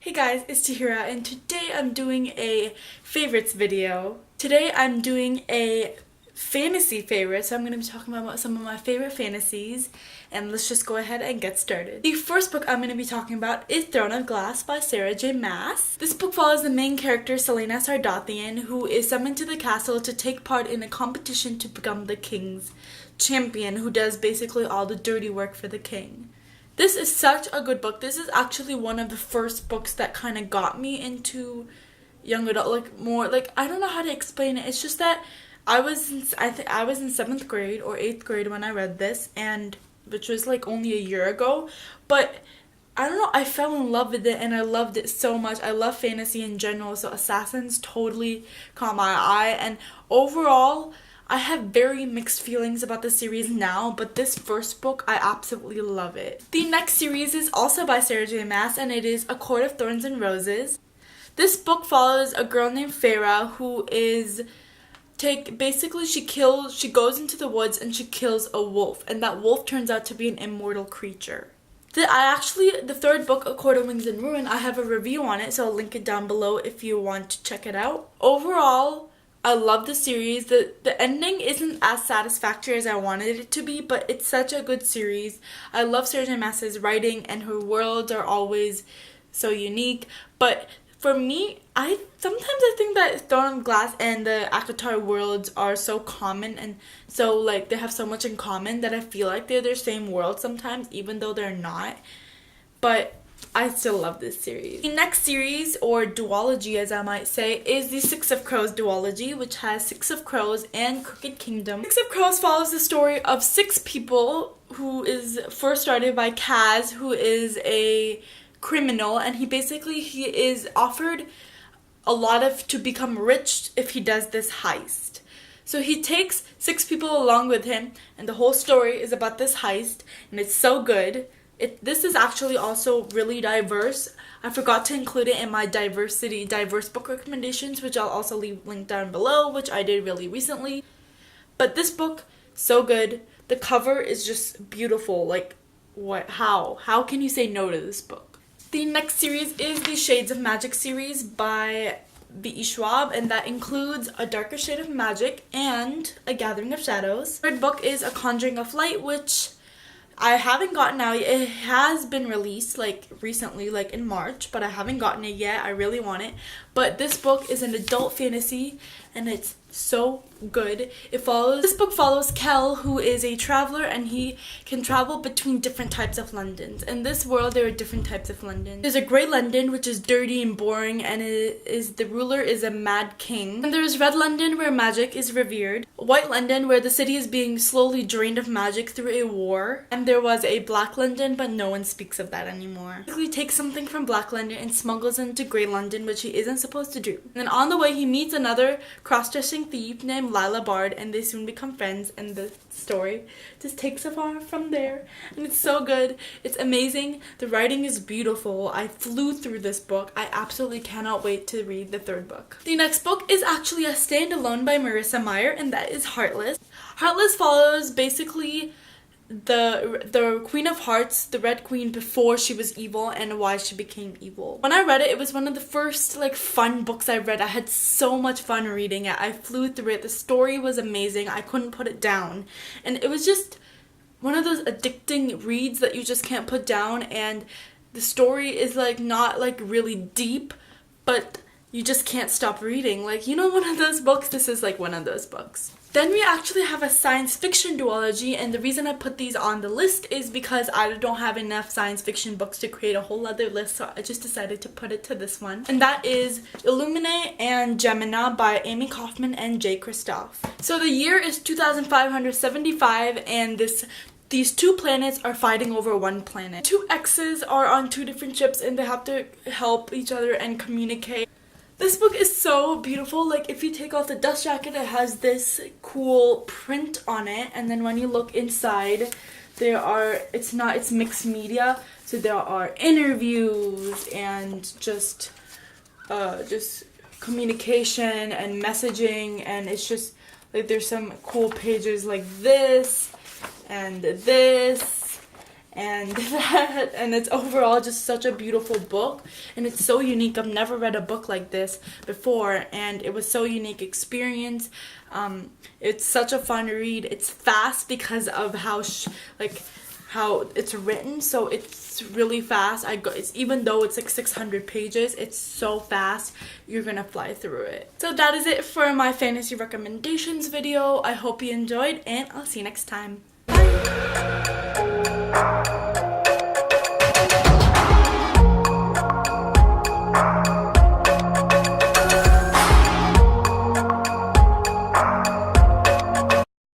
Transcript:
Hey guys, it's Tahira and today I'm doing a favorites video. Today I'm doing a fantasy favorite, so I'm going to be talking about some of my favorite fantasies, and let's just go ahead and get started. The first book I'm going to be talking about is Throne of Glass by Sarah J. Maas. This book follows the main character Selena Sardathian, who is summoned to the castle to take part in a competition to become the king's champion, who does basically all the dirty work for the king. This is such a good book. This is actually one of the first books that kind of got me into young adult, I don't know how to explain it. It's just that I was in 7th grade or 8th grade when I read this, and which was like only a year ago, but I don't know, I fell in love with it and I loved it so much. I love fantasy in general, so Assassins totally caught my eye, and overall I have very mixed feelings about the series now, but this first book, I absolutely love it. The next series is also by Sarah J. Maas, and it is A Court of Thorns and Roses. This book follows a girl named Farah who is she goes into the woods and she kills a wolf, and that wolf turns out to be an immortal creature. The third book, A Court of Wings and Ruin, I have a review on it, so I'll link it down below if you want to check it out. Overall, I love the series. The ending isn't as satisfactory as I wanted it to be, but it's such a good series. I love Sarah J. Maas's writing, and her worlds are always so unique. But for me, sometimes I think that Throne of Glass and the ACOTAR worlds are so common, and so they have so much in common that I feel like they're their same world sometimes, even though they're not. But I still love this series. The next series, or duology as I might say, is the Six of Crows duology, which has Six of Crows and Crooked Kingdom. Six of Crows follows the story of 6 people, who is first started by Kaz, who is a criminal, and he is offered to become rich if he does this heist. So he takes 6 people along with him, and the whole story is about this heist, and it's so good. This is actually also really diverse. I forgot to include it in my diverse book recommendations, which I'll also leave linked down below, which I did really recently. But this book, so good. The cover is just beautiful. How can you say no to this book? The next series is the Shades of Magic series by B.E. Schwab, and that includes A Darker Shade of Magic and A Gathering of Shadows. The third book is A Conjuring of Light, which I haven't gotten out yet. It has been released recently, in March, but I haven't gotten it yet. I really want it. But this book is an adult fantasy, and it's so good. This book follows Kel, who is a traveler, and he can travel between different types of Londons. In this world, there are different types of London. There's a grey London, which is dirty and boring, and the ruler is a mad king. And there's Red London, where magic is revered. White London, where the city is being slowly drained of magic through a war. And there was a Black London, but no one speaks of that anymore. He takes something from Black London and smuggles into Grey London, which he isn't supposed to do. And then on the way, he meets another cross-dressing thief named Lila Bard, and they soon become friends, and the story just takes off from there. And it's so good. It's amazing. The writing is beautiful. I flew through this book. I absolutely cannot wait to read the third book. The next book is actually a standalone by Marissa Meyer, and that is Heartless. Heartless follows basically the Queen of Hearts, the Red Queen, before she was evil and why she became evil. When I read it, it was one of the first fun books I read. I had so much fun reading it. I flew through it. The story was amazing. I couldn't put it down, and it was just one of those addicting reads that you just can't put down. And the story is not really deep, but you just can't stop reading. One of those books. This is one of those books. Then we actually have a science fiction duology, and the reason I put these on the list is because I don't have enough science fiction books to create a whole other list, so I just decided to put it to this one. And that is Alumina and Gemini by Amy Kaufman and Jay Kristoff. So the year is 2575, and these 2 planets are fighting over one planet. 2 exes are on 2 different ships, and they have to help each other and communicate. This book is so beautiful. If you take off the dust jacket, it has this cool print on it, and then when you look inside, it's mixed media, so there are interviews and just communication and messaging, and it's just there's some cool pages like this and this, and and it's overall just such a beautiful book, and it's so unique. I've never read a book like this before, and it was so unique experience. It's such a fun read. It's fast because of how how it's written, so it's really fast. It's even though it's like 600 pages, it's so fast. You're gonna fly through it. So that is it for my fantasy recommendations video. I hope you enjoyed, and I'll see you next time. Bye.